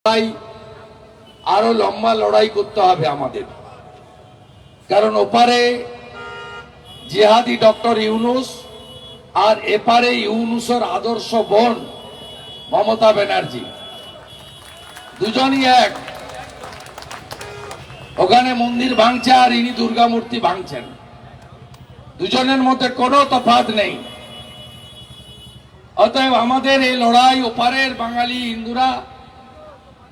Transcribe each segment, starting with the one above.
লড়াই আরো লম্বা লড়াই করতে হবে আমাদের, কারণ ওপারে জিহাদি ডক্টর ইউনূস আর এপারে ইউনূসের আদর্শ বোন মমতা ব্যানার্জি, দুজনই এক। ওখানে মন্দির ভাঙছে আর ইনি দুর্গা মূর্তি ভাঙছেন, দুজনের মধ্যে কোনো তফাৎ নেই। অতএব আমাদের এই লড়াই, ওপারের বাঙালি হিন্দুরা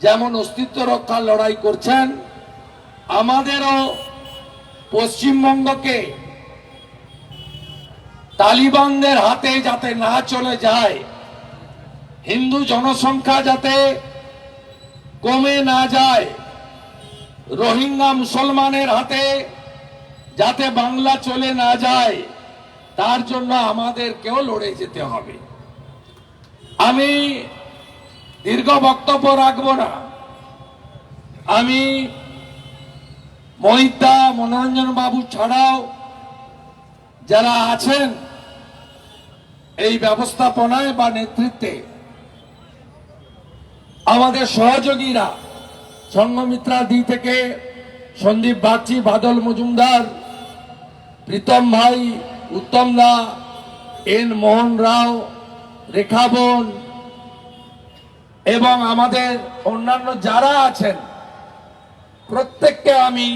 যেমন অস্তিত্ব রক্ষার লড়াই করছেন, আমাদেরও পশ্চিমবঙ্গকে তালিবানদের হাতে যাতে না চলে যায়, হিন্দু জনসংখ্যা যাতে কমে না যায়, রোহিঙ্গা মুসলমানের হাতে যাতে বাংলা চলে না যায়, তার জন্য আমাদেরকেও লড়ে যেতে হবে। আমি দীর্ঘ বক্তব্য রাখবো না। আমি মহিতা মনোরঞ্জন বাবু ছাড়াও যারা আছেন এই ব্যবস্থাপনায় বা নেতৃত্বে, আমাদের সহযোগীরা সংঘমিত্রা দি থেকে সন্দীপ বাগচি, বাদল মজুমদার, প্রীতম ভাই, উত্তম দা, এন মোহন রাও, রেখা বোন এবং আমাদের অন্যান্য যারা আছেন, প্রত্যেককে আমি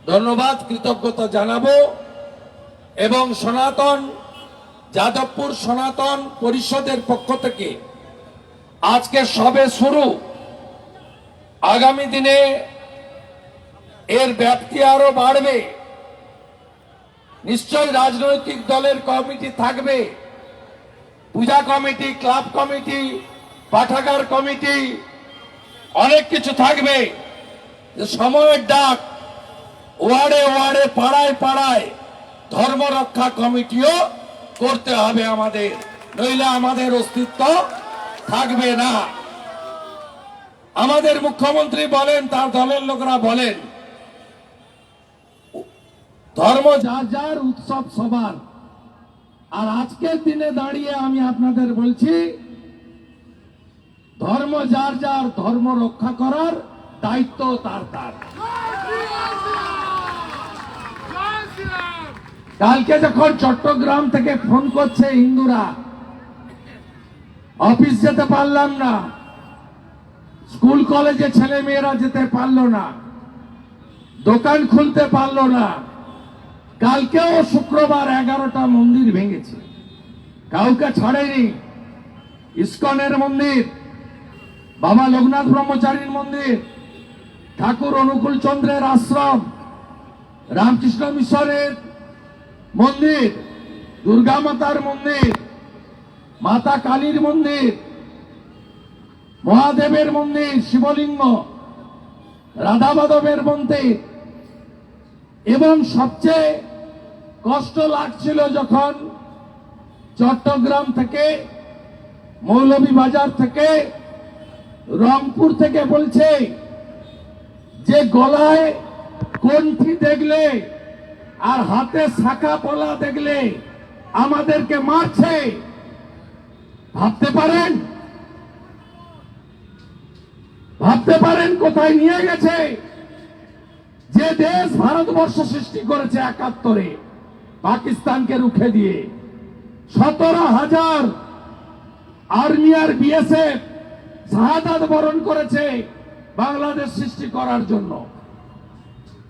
ধন্যবাদ, কৃতজ্ঞতা জানাবো। এবং সনাতন যাদবপুর সনাতন পরিষদের পক্ষ থেকে আজকে সবে শুরু, আগামী দিনে এর ব্যাপ্তি আরো বাড়বে। নিশ্চয়ই রাজনৈতিক দলের কমিটি থাকবে, পূজা কমিটি, ক্লাব কমিটি, পাঠাগার কমিটি, অনেক কিছু থাকবে। সময়ের ডাক, ওয়ার্ডে ওয়ার্ডে, পাড়ায় পাড়ায় ধর্ম রক্ষা কমিটিও করতে হবে আমাদের, নইলে আমাদের অস্তিত্ব থাকবে না। আমাদের মুখ্যমন্ত্রী বলেন, তার দলের লোকরা বলেন, ধর্ম যার যার, উৎসব সবার। আর আজকের দিনে দাঁড়িয়ে আমি আপনাদের বলছি, ধর্ম যার যার, ধর্ম রক্ষা করার দায়িত্ব তার তার। কালকে যখন চট্টগ্রাম থেকে ফোন করছে হিন্দুরা, অফিস যেতে পারলাম না, স্কুল কলেজে ছেলে মেয়েরা যেতে পারলো না, দোকান খুলতে পারলো না। কালকেও শুক্রবার 11টা মন্দির ভেঙেছে, কাউকে ছাড়েনি। ইস্কনের মন্দির, বাবা লোকনাথ ব্রহ্মচারীর মন্দির, ঠাকুর অনুকূল চন্দ্রের আশ্রম, রামকৃষ্ণ মিশনের মন্দির, দুর্গা মাতার মন্দির, মাতা কালীর মন্দির, মহাদেবের মন্দির, শিবলিঙ্গ, রাধা মাধবের মন্দির। এবং সবচেয়ে কষ্ট লাগছিল যখন চট্টগ্রাম থেকে, মৌলভীবাজার থেকে, রংপুর থেকে বলছে যে গলায় কণ্ঠি দেখলে আর হাতে শাখা পলা দেখলে আমাদেরকে মারছে। ভাবতে পারেন, ভাবতে পারেন কোথায় নিয়ে গেছে? যে দেশ ভারতবর্ষ সৃষ্টি করেছে 71-এ, পাকিস্তানকে রুখে দিয়ে 17,000 আর্মি আর বিএসএফ শাহাদাত বরণ করেছে বাংলাদেশ সৃষ্টি করার জন্য।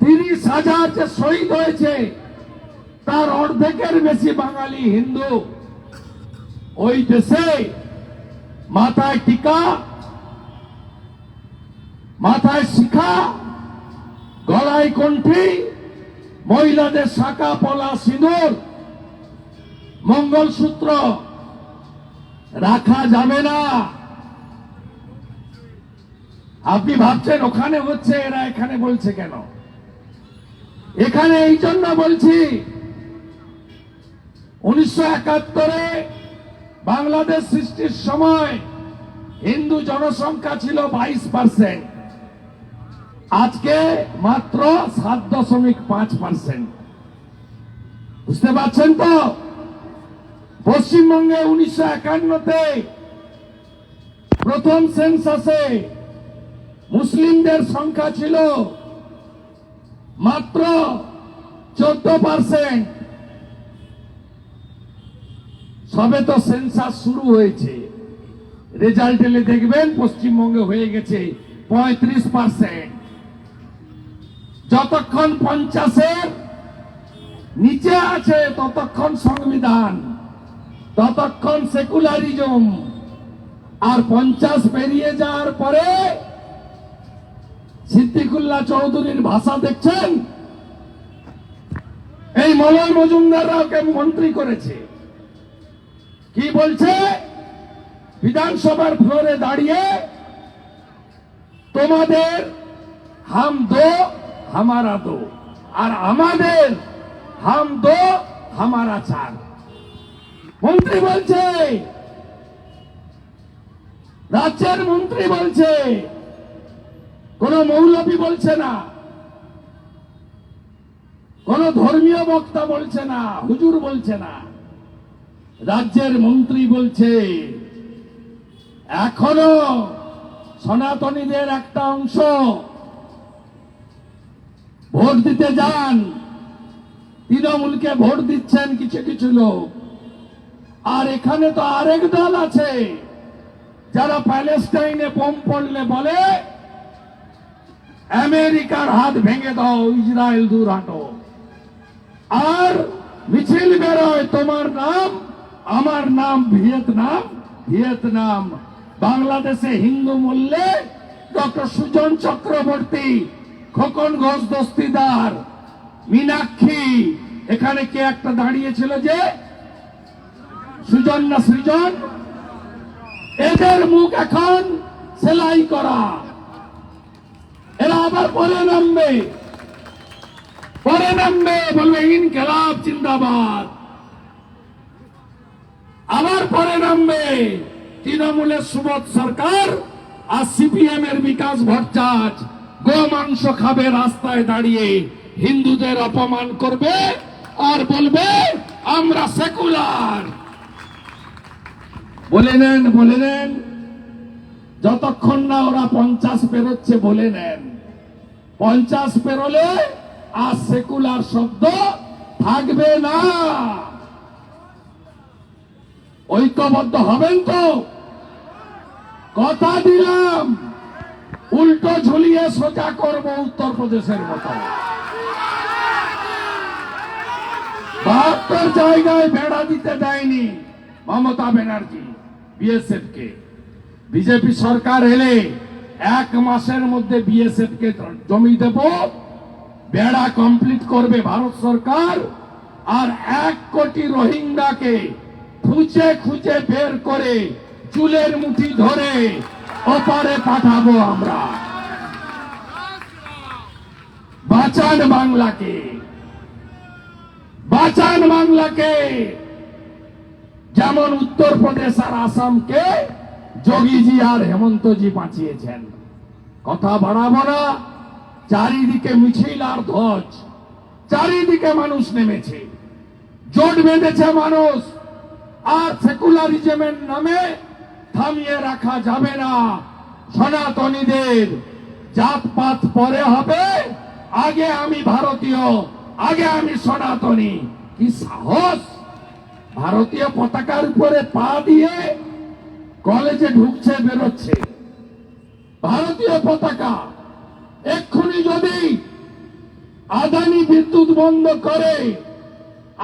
30,000 যে শহীদ হয়েছে, তার অর্ধেকের বেশি বাঙালি হিন্দু। ওই দেশে মাথায় টিকা, মাথায় শিখা, গলায় কণ্ঠি, মহিলাদের শাখা পলা, সিঁদুর, মঙ্গলসূত্র রাখা যাবে না। আপনি ভাবছেন ওখানে হচ্ছে, এরা এখানে বলছে কেন? এখানে এই জন্য বলছি, 1971-এ বাংলাদেশ সৃষ্টির সময় হিন্দু জনসংখ্যা ছিল 22%, আজকে মাত্র 7.5%। বুঝতে পারছেন তো? পশ্চিমবঙ্গে 1951-তে প্রথম সেন্সাসে মুসলিমদের সংখ্যা ছিল মাত্র 14%। সবে তো সেন্সাস শুরু হয়েছে, রেজাল্ট এলে দেখবেন পশ্চিমবঙ্গে হয়ে গেছে 35%। যতক্ষণ 50-এর নিচে আছে ততক্ষণ সংবিধান, ততক্ষণ সেকুলারিজম। আর 50 পেরিয়ে যাওয়ার পরে সিদ্দিকুল্লাহ চৌধুরীর ভাষা দেখছেন। এই মলয় মজুমদাররাও কে মন্ত্রী করেছে, কি বলছে বিধানসভার ফ্লোরে দাঁড়িয়ে, তোমাদের হাম দো হামারা দো, আর আমাদের হাম দো হামারা চার। মন্ত্রী বলছে, রাজ্যের মন্ত্রী বলছে, কোন মৌলবী বলছে না, কোন ধর্মীয় বক্তা বলছে না, হুজুর বলছে না, রাজ্যের মন্ত্রী বলছে এখনো সনাতনীদের একটা অংশ ভোট দিতে যান, তৃণমূলকে ভোট দিচ্ছেন কিছু কিছু লোক। আর এখানে তো আরেক দল আছে যারা প্যালেস্টাইনে বোম পড়লে বলে আমেরিকার হাত ভেঙে দাও, ইসরায়েল দূর হাঁটো। আর মিছিল বেরোয়, তোমার নাম আমার নাম ভিয়েতনাম, ভিয়েতনাম। বাংলাদেশে হিন্দু মূল্যে ডক্টর সুজন চক্রবর্তী, খোকন ঘোষ দস্তিদার, মীনাক্ষী, এখানে কে একটা দাঁড়িয়েছিল যে সুজন না সৃজন, এদের মুখ এখন সেলাই করা। এরা আবার পরে নামবে, বলবে ইনকিলাব জিন্দাবাদ। আবার পরে নামবে তৃণমূলের সুবোধ সরকার আর সিপিএম এর বিকাশ ভট্টাচার্য, গো মাংস খাবে রাস্তায় দাঁড়িয়ে, হিন্দুদের অপমান করবে আর বলবে আমরা সেকুলার। বলে নেন যতক্ষণ না ওরা 50 পেরোচ্ছে, বলে নেন 50 পেরোলে আর সেকুলার শব্দ থাকবে না। ঐক্যবদ্ধ হবেন তো? কথা দিলাম, উল্টো ঝুলিয়ে সোজা করব উত্তরপ্রদেশের মতো। 72 জায়গায় বেড়া দিতে দেয়নি মমতা ব্যানার্জি বিএসএফ কে। বিজেপি সরকার এলে 1 মাসের মধ্যে বিএসএফ কে জমি দেব, বেড়া কমপ্লিট করবে ভারত সরকার। আর 1 কোটি রোহিঙ্গাকে খুঁজে খুঁজে বের করে চুলের মুঠি ধরে ওপারে পাঠাবো আমরা। বাঁচান বাংলাকে, বাঁচান বাংলাকে। যেমন উত্তরপ্রদেশ আর আসামকে যোগীজি আর হেমন্তজি বাঁচিয়েছেন। কথা বাড়াবো না, চারিদিকে মিছিল আর ধ্বজ, চারিদিকে মানুষ নেমেছে, জোট বেঁধেছে মানুষ। আর সেকুলারিজমের নামে থামিয়ে রাখা যাবে না। সনাতনীদের জাতপাত পরে হবে, আগে আমি ভারতীয়, আগে আমি সনাতনী। কি সাহস! ভারতীয় পতাকার উপরে পা দিয়ে কলেজে ঢুকছে, বেরোচ্ছে ভারতীয় পতাকা। এক্ষুনি যদি আদানি বিদ্যুৎ বন্ধ করে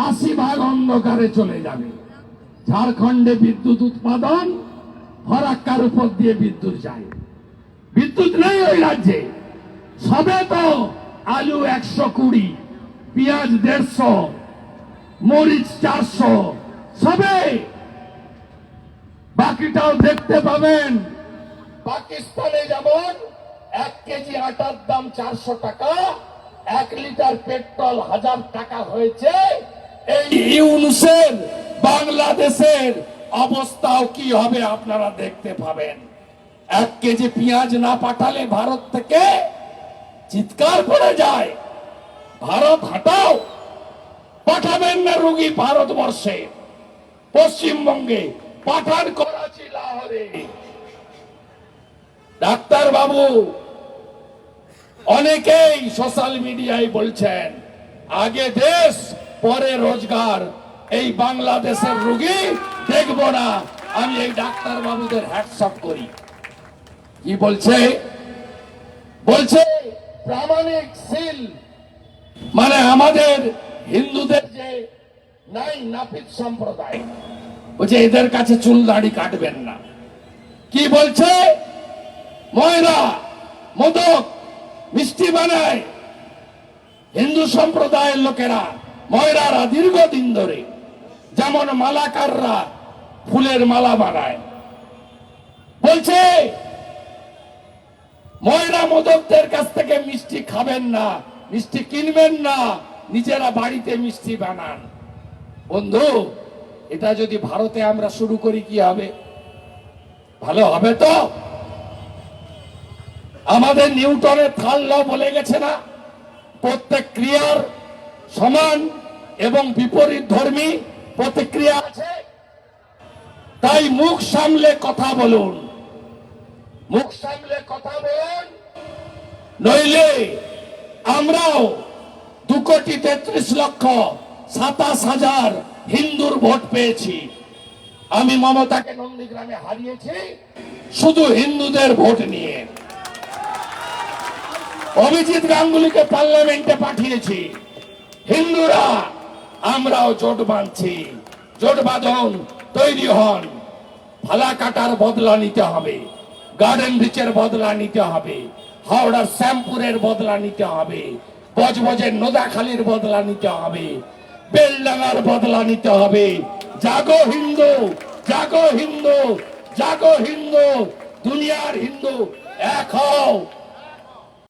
80% অন্ধকারে চলে যাবে। ঝাড়খণ্ডে বিদ্যুৎ উৎপাদন, ফরাক্কার উপর দিয়ে বিদ্যুৎ যায়। বিদ্যুৎ নেই ওই রাজ্যে। সবে তো আলু 120, পেঁয়াজ 150, মরিচ 400, সবে। বাকিটাও দেখতে পাবেন। পাকিস্তানে যেমন 1 কেজি আটার দাম 400 টাকা, 1 লিটার পেট্রোল 1000 টাকা হয়েছে। এই ইউনুসের বাংলাদেশের অবস্থাও কি হবে আপনারা দেখতে পাবেন। 1 কেজি পেঁয়াজ না পাঠালে ভারত থেকে চিৎকার পড়ে যায়, ভারত হটাও। পাঠাবেন না রুগী ভারতবর্ষে, পশ্চিমবঙ্গে পাঠান, করাচি, লাহোরে। ডাক্তার বাবু অনেকেই সোশ্যাল মিডিয়ায় বলছেন আগে দেশ পরে রোজগার, এই বাংলাদেশের রোগী দেখব না। আমি এই ডাক্তার বাবুদের হ্যাটসঅপ করি। কি বলছে? বলছে প্রামাণিক সিল, মানে আমাদের হিন্দুদের যে নাই নাপিত সম্প্রদায়, বলছে এদের কাছে চুল দাড়ি কাটবেন না। কি বলছে? ময়রা মোদক মিষ্টি বানায় হিন্দু সম্প্রদায়ের লোকেরা, ময়রারা দীর্ঘদিন ধরে, যেমন মালাকাররা ফুলের মালা বানায়। বলছে ময়রা মোদকদের কাছ থেকে মিষ্টি খাবেন না, মিষ্টি কিনবেন না, নিজেরা বাড়িতে মিষ্টি বানান। বন্ধু, এটা যদি ভারতে আমরা শুরু করি কি হবে? ভালো হবে তো? আমাদের নিউটনের থার্ড ল বলে গেছে না, প্রত্যেক ক্রিয়ার সমান এবং বিপরীত ধর্মী প্রতিক্রিয়া আছে। তাই মুখ সামলে কথা বলুন, মুখ সামলে কথা বলুন, নইলে আমরাও 2,33,27,000 হিন্দুর ভোট পেয়েছি। আমি মমতাকে নন্দীগ্রামে হারিয়েছি শুধু হিন্দুদের ভোট নিয়ে। অভিজিৎ গাঙ্গুলিকে পার্লামেন্টে পাঠিয়েছি হিন্দুরা। আমরাও জোট বাঁধছি, জোট বাঁধন, তৈরি হন। ফালাকাটার বদলা নিতে হবে, গার্ডেন রিচের বদলা নিতে হবে, হাওড়ার শ্যামপুরের বদলা নিতে হবে, বজবজের নোদাখালীর বদলা নিতে হবে, বেলডাঙ্গার বদলা নিতে হবে। জাগো হিন্দু, জাগো হিন্দু, জাগো হিন্দু, দুনিয়ার হিন্দু এক হও।